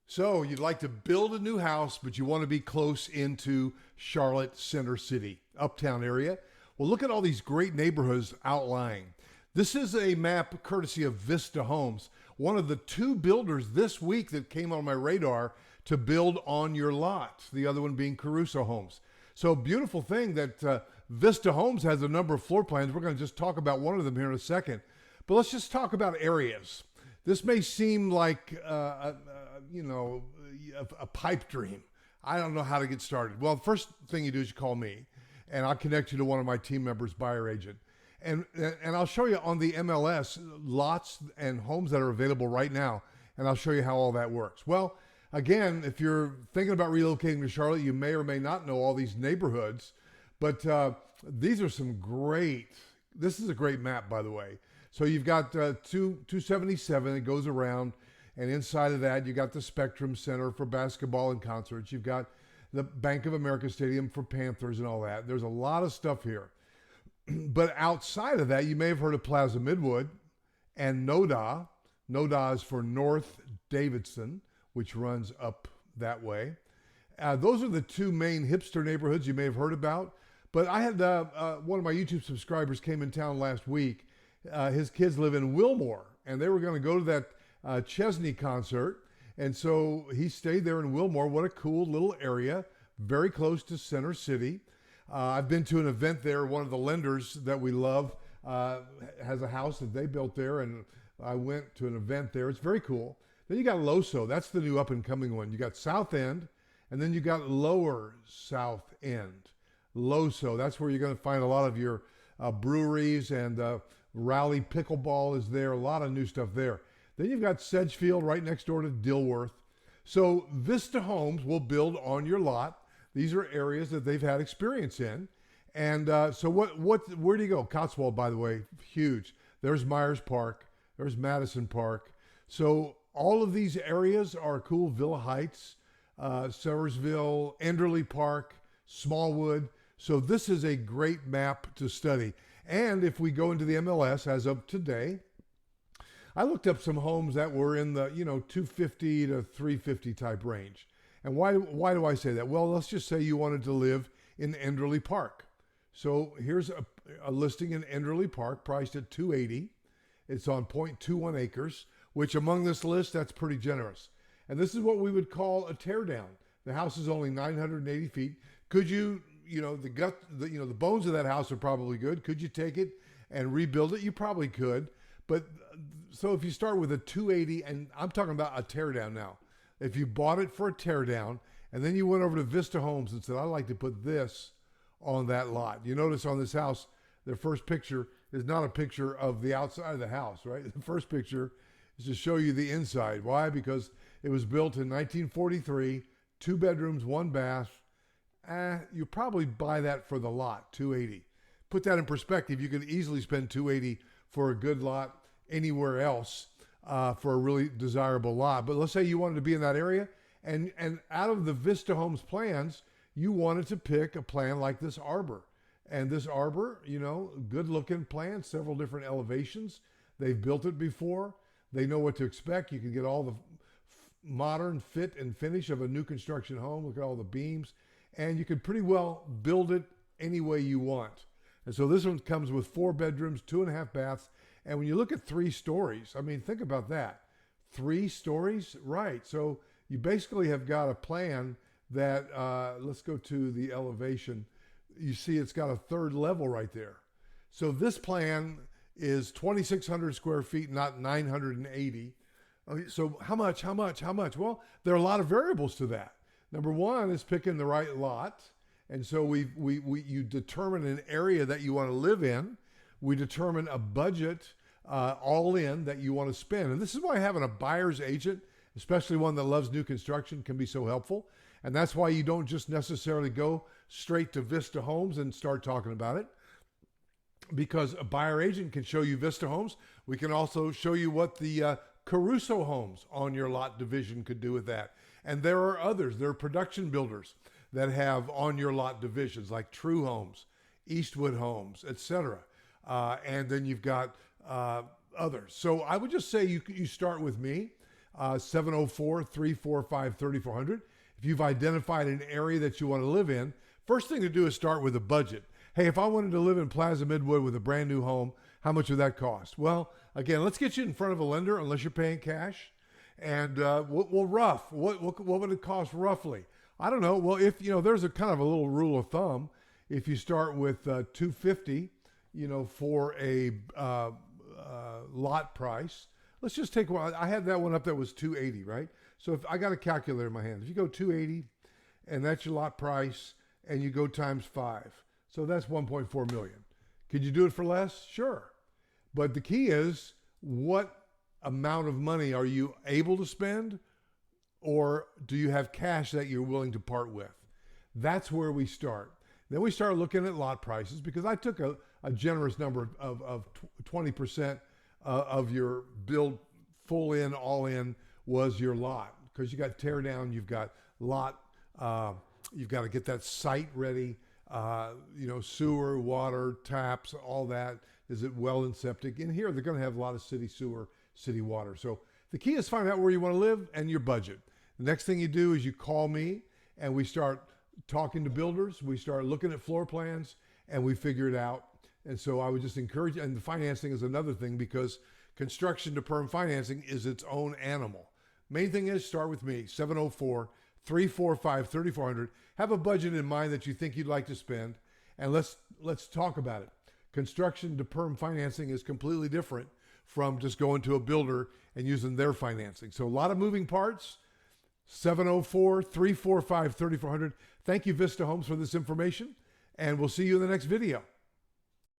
So you'd like to build a new house, but you want to be close into Charlotte Center City, uptown area. Well, look at all these great neighborhoods outlying. This is a map courtesy of Vista Homes, one of the two builders this week that came on my radar to build on your lot, the other one being Caruso Homes. So beautiful thing that Vista Homes has a number of floor plans. We're going to just talk about one of them here in a second. But let's just talk about areas. This may seem like, a pipe dream. I don't know how to get started. Well, the first thing you do is you call me, and I'll connect you to one of my team members, buyer agent. And I'll show you on the MLS lots and homes that are available right now, and I'll show you how all that works. Well, again, if you're thinking about relocating to Charlotte, you may or may not know all these neighborhoods, but these are some great, this is a great map, by the way. So you've got 277, it goes around, and inside of that, you got the Spectrum Center for basketball and concerts. You've got the Bank of America Stadium for Panthers and all that. There's a lot of stuff here. But outside of that, you may have heard of Plaza Midwood and NODA. NODA is for North Davidson, which runs up that way. Those are the two main hipster neighborhoods you may have heard about. But I had one of my YouTube subscribers came in town last week. His kids live in Wilmore, and they were going to go to that Chesney concert. And so he stayed there in Wilmore. What a cool little area, very close to Center City. I've been to an event there. One of the lenders that we love has a house that they built there, and I went to an event there. It's very cool. Then you got Loso. That's the new up-and-coming one. You got South End, and then you got Lower South End. Loso, that's where you're going to find a lot of your breweries, and Rally Pickleball is there. A lot of new stuff there. Then you've got Sedgefield right next door to Dilworth. So Vista Homes will build on your lot. These are areas that they've had experience in. And so where do you go? Cotswold, by the way, huge. There's Myers Park. There's Madison Park. So all of these areas are cool. Villa Heights, Seversville, Enderley Park, Smallwood. So this is a great map to study. And if we go into the MLS as of today, I looked up some homes that were in the 250 to 350 type range. And why do I say that? Well, let's just say you wanted to live in Enderley Park. So here's a listing in Enderley Park priced at $280. It's on 0.21 acres, which among this list, that's pretty generous. And this is what we would call a teardown. The house is only 980 feet. Could you, the bones of that house are probably good. Could you take it and rebuild it? You probably could. But so if you start with a 280, and I'm talking about a teardown now. If you bought it for a teardown, and then you went over to Vista Homes and said, I'd like to put this on that lot. You notice on this house, their first picture is not a picture of the outside of the house, right? The first picture is to show you the inside. Why? Because it was built in 1943, 2 bedrooms, 1 bath. You probably buy that for the lot, 280. Put that in perspective, you could easily spend 280 for a good lot anywhere else. For a really desirable lot. But let's say you wanted to be in that area, and out of the Vista Homes plans, you wanted to pick a plan like this arbor. And this arbor, good looking plan, several different elevations. They've built it before. They know what to expect. You can get all the modern fit and finish of a new construction home. Look at all the beams. And you can pretty well build it any way you want. And so this one comes with 4 bedrooms, 2.5 baths. And when you look at 3 stories, I mean, think about that. 3 stories, right. So you basically have got a plan that, let's go to the elevation. You see it's got a 3rd level right there. So this plan is 2,600 square feet, not 980. So how much? Well, there are a lot of variables to that. Number one is picking the right lot. And so you determine an area that you want to live in. We determine a budget all in that you want to spend. And this is why having a buyer's agent, especially one that loves new construction, can be so helpful. And that's why you don't just necessarily go straight to Vista Homes and start talking about it. Because a buyer agent can show you Vista Homes. We can also show you what the Caruso Homes on your lot division could do with that. And there are others. There are production builders that have on your lot divisions like True Homes, Eastwood Homes, etc. And then you've got others. So I would just say you start with me. 704-345-3400. If you've identified an area that you want to live in, first thing to do is start with a budget. Hey, if I wanted to live in Plaza Midwood with a brand new home, how much would that cost? Well, again, let's get you in front of a lender unless you're paying cash. And what would it cost roughly? I don't know. Well, if there's a kind of a little rule of thumb. If you start with $250, for a lot price, let's just take one. I had that one up that was $280, right? So if I got a calculator in my hand, if you go $280, and that's your lot price, and you go times 5, so that's $1.4 million. Could you do it for less? Sure. But the key is, what amount of money are you able to spend, or do you have cash that you're willing to part with? That's where we start. Then we start looking at lot prices, because I took a generous number of 20% of your build, full in, all in, was your lot. Because you got tear down, you've got lot, you've got to get that site ready, sewer, water, taps, all that. Is it well and septic? In here, they're going to have a lot of city sewer, city water. So the key is find out where you want to live and your budget. The next thing you do is you call me, and we start talking to builders. We start looking at floor plans, and we figure it out. And so I would just encourage you. And the financing is another thing, because construction to perm financing is its own animal. Main thing is, start with me, 704-345-3400. Have a budget in mind that you think you'd like to spend, and let's talk about it. Construction to perm financing is completely different from just going to a builder and using their financing. So a lot of moving parts. 704-345-3400. Thank you, Vista Homes, for this information, and we'll see you in the next video.